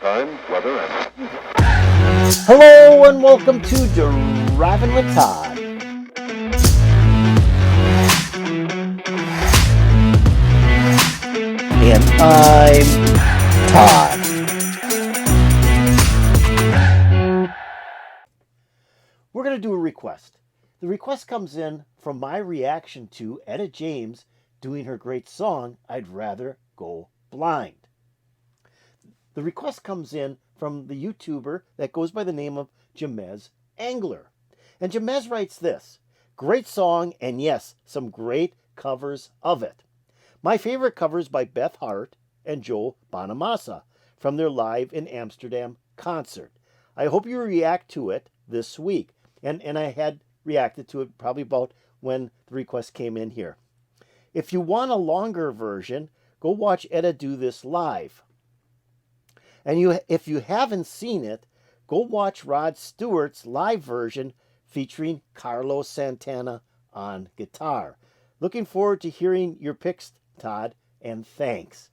time, weather, and... Hello and welcome to Driving with Todd. And I'm Todd. We're going to do a request. The request comes in from my reaction to Etta James doing her great song, I'd Rather Go Blind. The request comes in from the YouTuber that goes by the name of Jamez Angler. And Jamez writes this, great song and yes, some great covers of it. My favorite covers by Beth Hart and Joe Bonamassa from their Live in Amsterdam concert. I hope you react to it this week. And I had reacted to it probably about when the request came in here. If you want a longer version, go watch Etta do this live. And if you haven't seen it, go watch Rod Stewart's live version featuring Carlos Santana on guitar. Looking forward to hearing your picks, Todd, and thanks.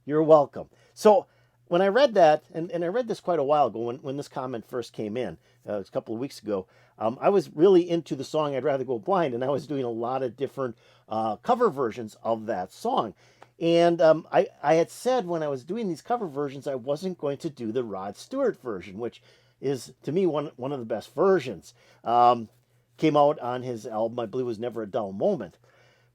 You're welcome. So when I read that, and I read this quite a while ago when this comment first came in, it was a couple of weeks ago, I was really into the song I'd Rather Go Blind, and I was doing a lot of different cover versions of that song. And I had said when I was doing these cover versions, I wasn't going to do the Rod Stewart version, which is, to me, one of the best versions. Came out on his album, I believe it was Never a Dull Moment.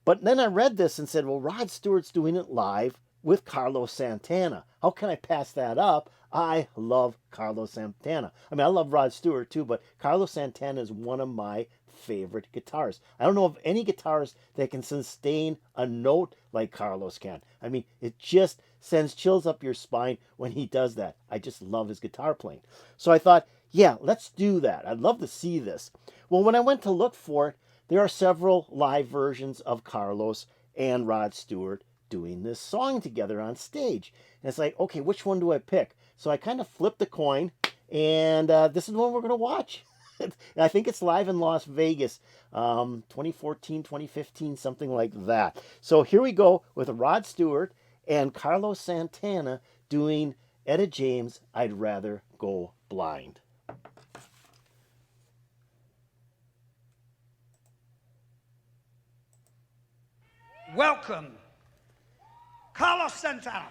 But then I read this and said, well, Rod Stewart's doing it live with Carlos Santana. How can I pass that up? I love Carlos Santana. I mean, I love Rod Stewart too, but Carlos Santana is one of my favorite guitarists. I don't know of any guitarist that can sustain a note like Carlos can. I mean, it just sends chills up your spine when he does that. I just love his guitar playing. So I thought, yeah, let's do that. I'd love to see this. Well, when I went to look for it, there are several live versions of Carlos and Rod Stewart doing this song together on stage. And it's like, okay, which one do I pick? So I kind of flipped the coin, and this is the one we're going to watch. I think it's live in Las Vegas, 2014, 2015, something like that. So here we go with Rod Stewart and Carlos Santana doing Etta James' I'd Rather Go Blind. Welcome, Carlos Santana.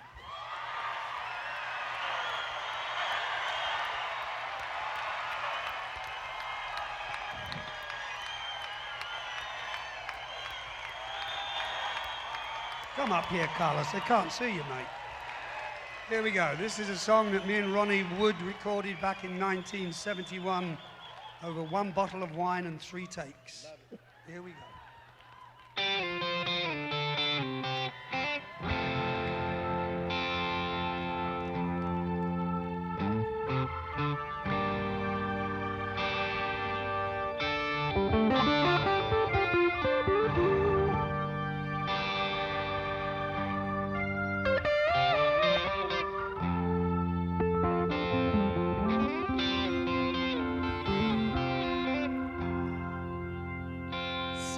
Come up here, Carlos. They can't see you, mate. Here we go. This is a song that me and Ronnie Wood recorded back in 1971 over one bottle of wine and 3 takes. Here we go.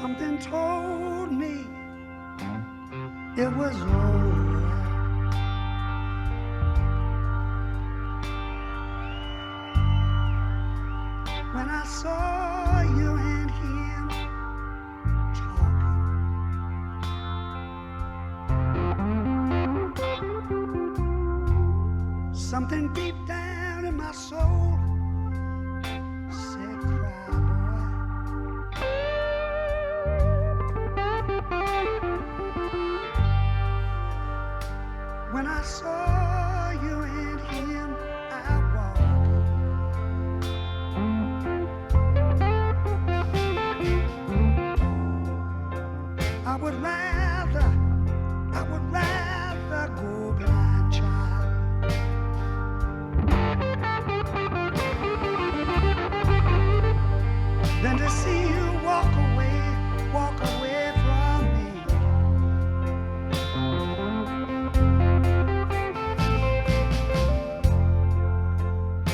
Something told me it was over. When I saw you and him talking, something deep down in my soul said, cry, boy. When I saw you and him out walking, I would rather go blind, child, than to see you walk away from me.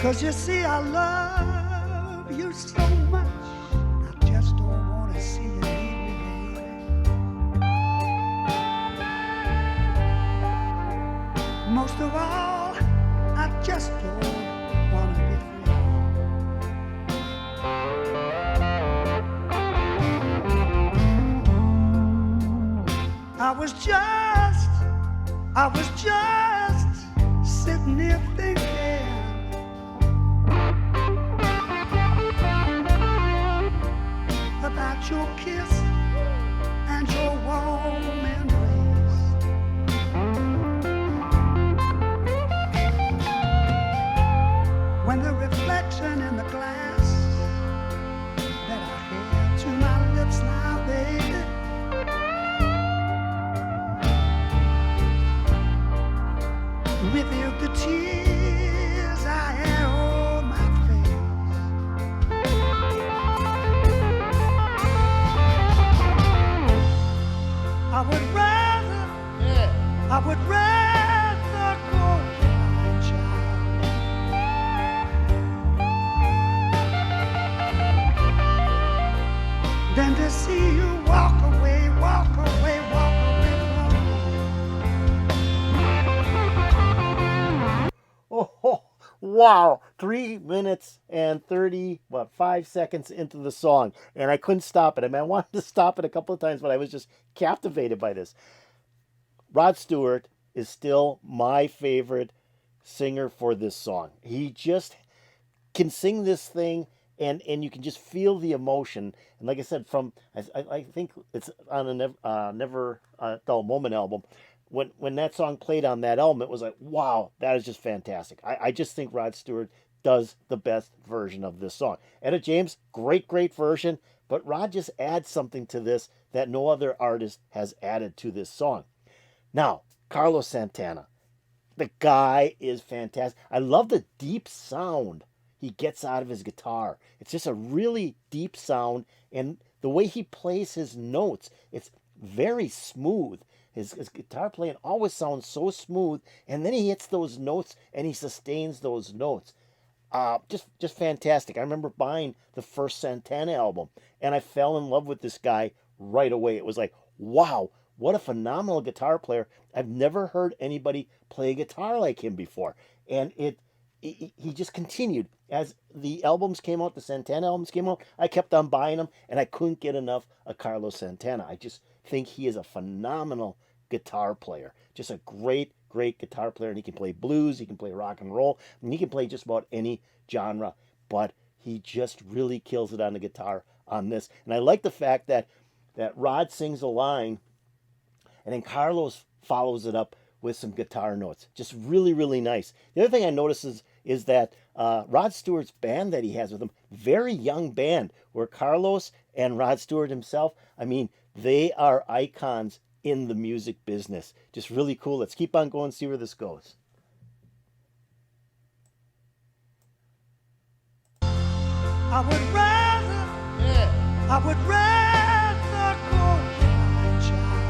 'Cause you see, I love you so much, I just don't want to see you leave me, baby. Most of all, I just just sitting here thinking about your kiss and your warm embrace. When the reflection in the glass that I had to my lips now, baby, revealed the tears I had on my face. I would rather go blind, child, than to see you walk away, walk away, walk away from me. Oh, wow. 3 minutes and 5 seconds into the song. And I couldn't stop it. I mean, I wanted to stop it a couple of times, but I was just captivated by this. Rod Stewart is still my favorite singer for this song. He just can sing this thing, and you can just feel the emotion. And like I said, I think it's on a Never Dull Moment album. When that song played on that album, it was like, wow, that is just fantastic. I just think Rod Stewart does the best version of this song. Etta James, great version, but Rod just adds something to this that no other artist has added to this song. Now, Carlos Santana. The guy is fantastic. I love the deep sound he gets out of his guitar. It's just a really deep sound, and the way he plays his notes, it's very smooth. His guitar playing always sounds so smooth, and then he hits those notes and he sustains those notes. Just fantastic. I remember buying the first Santana album, and I fell in love with this guy right away. It was like, wow, what a phenomenal guitar player. I've never heard anybody play guitar like him before. And he just continued. As the albums came out, the Santana albums came out, I kept on buying them, and I couldn't get enough of Carlos Santana. I just think he is a phenomenal guitar player. Just a great guitar player. And he can play blues, he can play rock and roll, and he can play just about any genre. But he just really kills it on the guitar on this. And I like the fact that Rod sings a line, and then Carlos follows it up with some guitar notes. Just really nice. The other thing I notice is that Rod Stewart's band that he has with him, very young band, where Carlos and Rod Stewart himself, I mean, they are icons in the music business. Just really cool. Let's keep on going, see where this goes. I would rather go blind, child,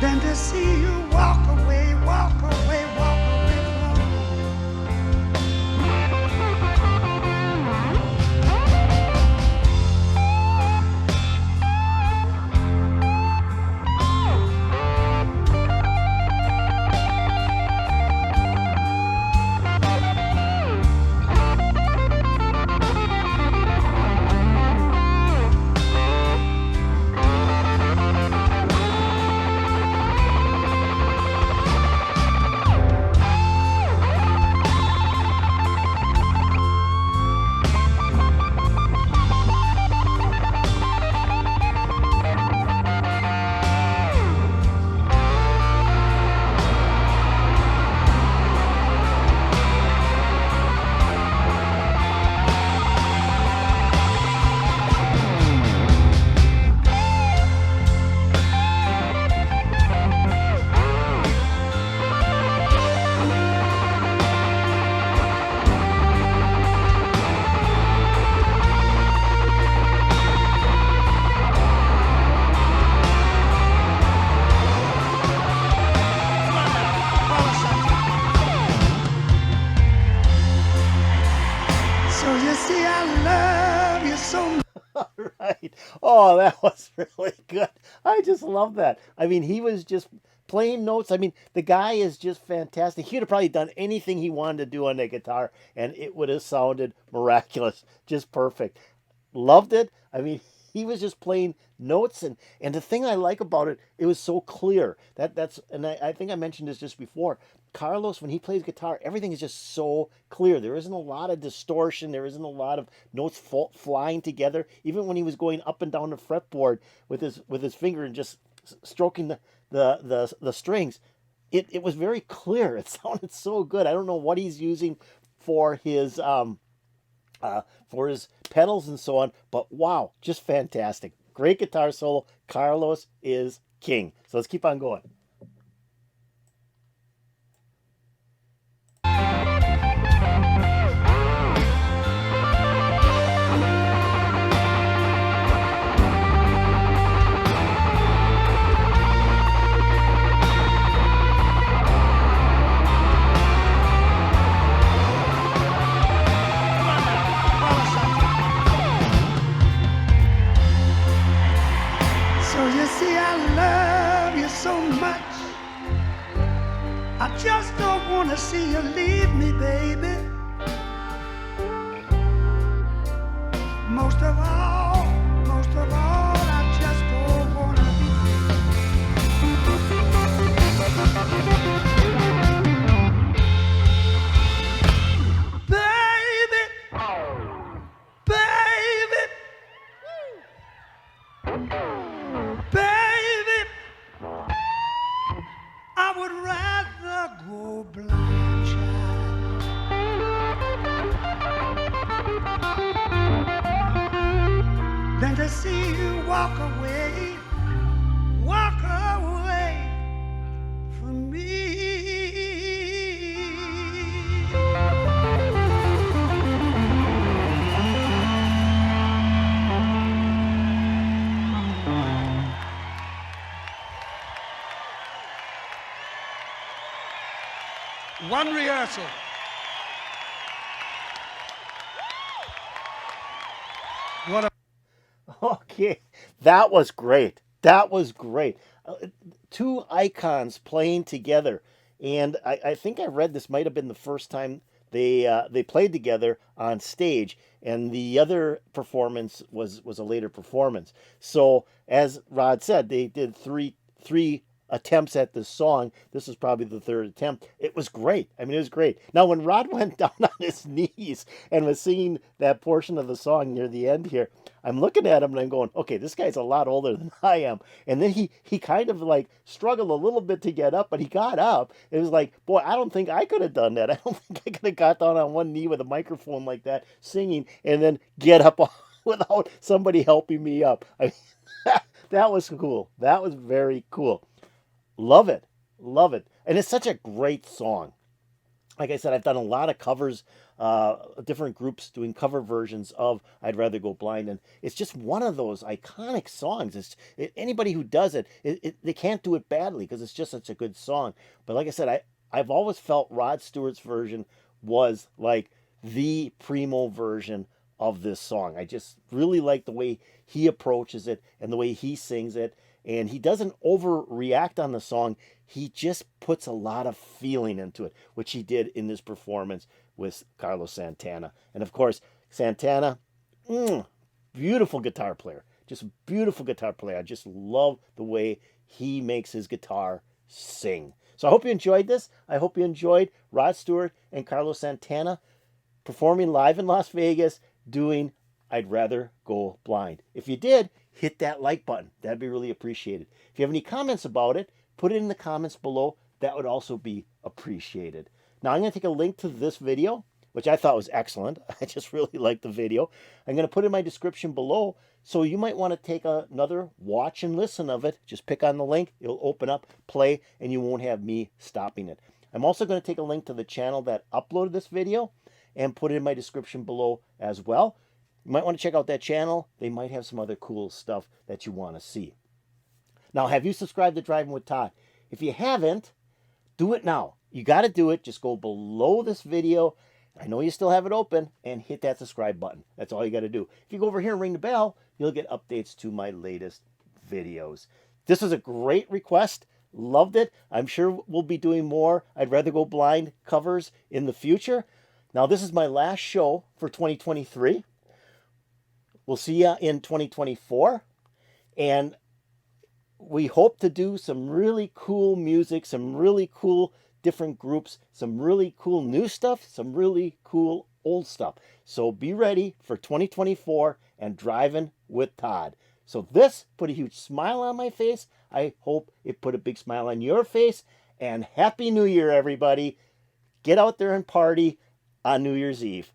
than to see you walk away, walk away, walk away from me. So you see, I love you so much. Right. Oh, that was really good. I just love that. I mean, he was just playing notes. I mean, the guy is just fantastic. He would have probably done anything he wanted to do on that guitar, and it would have sounded miraculous. Just perfect. Loved it. I mean, he was just playing notes, and the thing I like about it, it was so clear. I think I mentioned this just before. Carlos, when he plays guitar, everything is just so clear. There isn't a lot of distortion. There isn't a lot of notes flying together. Even when he was going up and down the fretboard with his finger and just stroking the strings, it was very clear. It sounded so good. I don't know what he's using for his pedals and so on, but wow, just fantastic. Great guitar solo. Carlos is king. So let's keep on going. So you see, I love you so much. I just don't want to see you leave me, baby. Most of all, I just don't want to be. Baby, baby, baby, I would rather go blind, child, than to see you walk away from me. One rehearsal. What a Okay, that was great. That was great. Two icons playing together, and I think I read this might have been the first time they played together on stage, and the other performance was a later performance. So as Rod said, they did three attempts at this song. This is probably the third attempt. It was great. I mean, it was great. Now, when Rod went down on his knees and was singing that portion of the song near the end here, I'm looking at him and I'm going, okay, this guy's a lot older than I am. And then he kind of like struggled a little bit to get up, but he got up. It was like, boy, I don't think I could have done that. I don't think I could have got down on one knee with a microphone like that, singing, and then get up without somebody helping me up. I mean, that was cool. That was very cool. Love it. Love it. And it's such a great song. Like I said, I've done a lot of covers, different groups doing cover versions of I'd Rather Go Blind. And it's just one of those iconic songs. Anybody who does it, they can't do it badly because it's just such a good song. But like I said, I've always felt Rod Stewart's version was like the primo version of this song. I just really like the way he approaches it and the way he sings it. And he doesn't overreact on the song. He just puts a lot of feeling into it, which he did in this performance with Carlos Santana. And of course, Santana, beautiful guitar player. Just beautiful guitar player. I just love the way he makes his guitar sing. So I hope you enjoyed this. I hope you enjoyed Rod Stewart and Carlos Santana performing live in Las Vegas doing I'd Rather Go Blind. If you did, hit that like button. That'd be really appreciated. If you have any comments about it, put it in the comments below. That would also be appreciated. Now I'm going to take a link to this video, which I thought was excellent. I just really liked the video. I'm going to put it in my description below, so you might want to take another watch and listen of it. Just pick on the link. It'll open up, play, and you won't have me stopping it. I'm also going to take a link to the channel that uploaded this video and put it in my description below as well. You might want to check out that channel. They might have some other cool stuff that you want to see. Now, have you subscribed to Driving with Todd? If you haven't, do it now. You got to do it. Just go below this video. I know you still have it open, and hit that subscribe button. That's all you got to do. If you go over here and ring the bell, you'll get updates to my latest videos. This was a great request. Loved it. I'm sure we'll be doing more I'd Rather Go Blind covers in the future. Now, this is my last show for 2023. We'll see you in 2024. And we hope to do some really cool music, some really cool different groups, some really cool new stuff, some really cool old stuff. So be ready for 2024 and Driving with Todd. So this put a huge smile on my face. I hope it put a big smile on your face. And Happy New Year, everybody. Get out there and party on New Year's Eve.